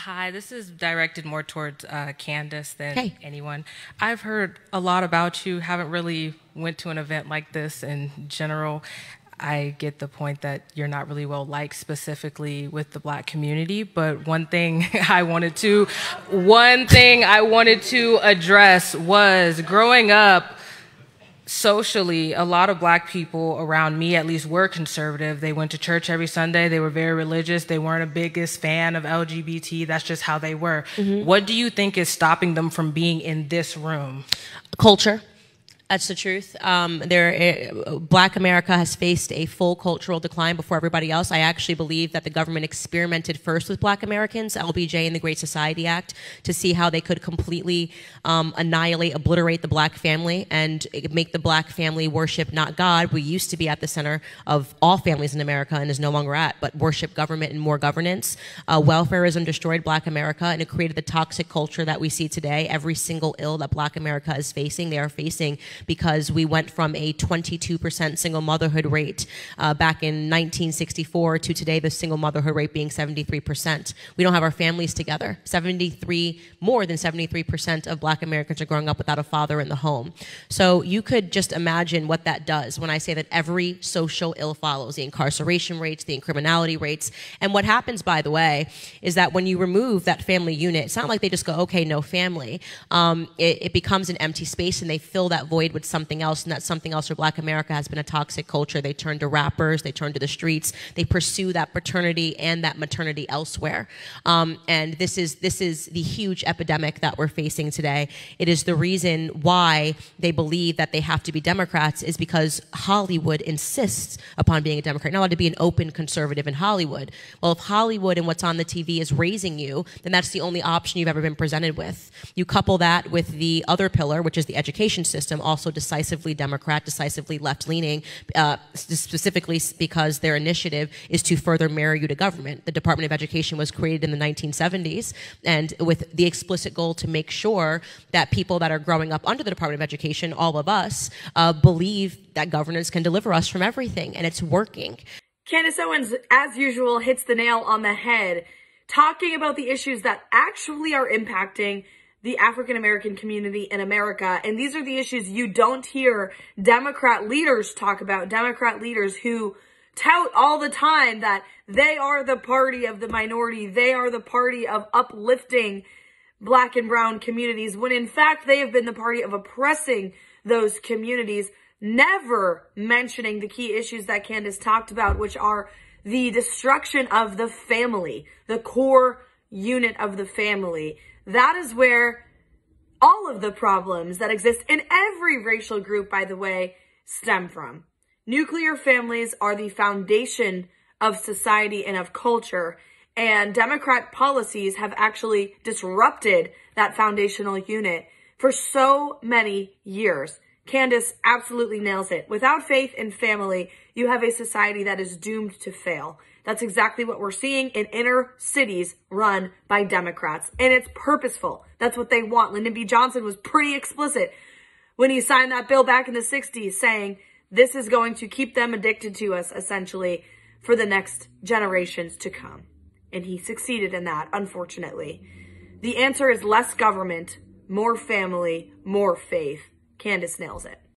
Hi, this is directed more towards Candace than Hey. anyone. I've heard a lot about you, haven't really went to an event like this in general. I get the point that you're not really well liked specifically with the Black community, but one thing I wanted to address was growing up socially, a lot of Black people around me at least were conservative. They went to church every Sunday. They were very religious. They weren't the biggest fan of LGBT. That's just how they were. What do you think is stopping them from being in this room? Culture. That's the truth. Black America has faced a full cultural decline before everybody else. I actually believe that the government experimented first with Black Americans, LBJ and the Great Society Act, to see how they could completely obliterate the Black family and make the Black family worship not God. We used to be at the center of all families in America and is no longer at, but worship government and more governance. Welfareism destroyed Black America, and it created the toxic culture that we see today. Every single ill that Black America is facing, they are facing because we went from a 22% single motherhood rate back in 1964 to today, the single motherhood rate being 73%. We don't have our families together. More than 73% of Black Americans are growing up without a father in the home. So you could just imagine what that does when I say that every social ill follows: the incarceration rates, the criminality rates. And what happens, by the way, is that when you remove that family unit, it's not like they just go, okay, no family. It becomes an empty space, and they fill that void with something else, and that something else for Black America has been a toxic culture. They turn to rappers, they turn to the streets, they pursue that paternity and that maternity elsewhere. And this is the huge epidemic that we're facing today. It is the reason why they believe that they have to be Democrats, is because Hollywood insists upon being a Democrat. You're not allowed to be an open conservative in Hollywood. Well, if Hollywood and what's on the TV is raising you, then that's the only option you've ever been presented with. You couple that with the other pillar, which is the education system, also decisively Democrat, decisively left-leaning, specifically because their initiative is to further marry you to government. The Department of Education was created in the 1970s, and with the explicit goal to make sure that people that are growing up under the Department of Education, all of us, believe that governance can deliver us from everything, and it's working. Candace Owens, as usual, hits the nail on the head, talking about the issues that actually are impacting the African-American community in America. And these are the issues you don't hear Democrat leaders talk about, Democrat leaders who tout all the time that they are the party of the minority, they are the party of uplifting Black and brown communities, when in fact they have been the party of oppressing those communities, never mentioning the key issues that Candace talked about, which are the destruction of the family, the core unit of the family. That is where all of the problems that exist in every racial group, by the way, stem from. Nuclear families are the foundation of society and of culture, and Democrat policies have actually disrupted that foundational unit for so many years. Candace absolutely nails it. Without faith in family, you have a society that is doomed to fail. That's exactly what we're seeing in inner cities run by Democrats. And it's purposeful. That's what they want. Lyndon B. Johnson was pretty explicit when he signed that bill back in the 60s, saying this is going to keep them addicted to us, essentially, for the next generations to come. And he succeeded in that, unfortunately. The answer is less government, more family, more faith. Candace nails it.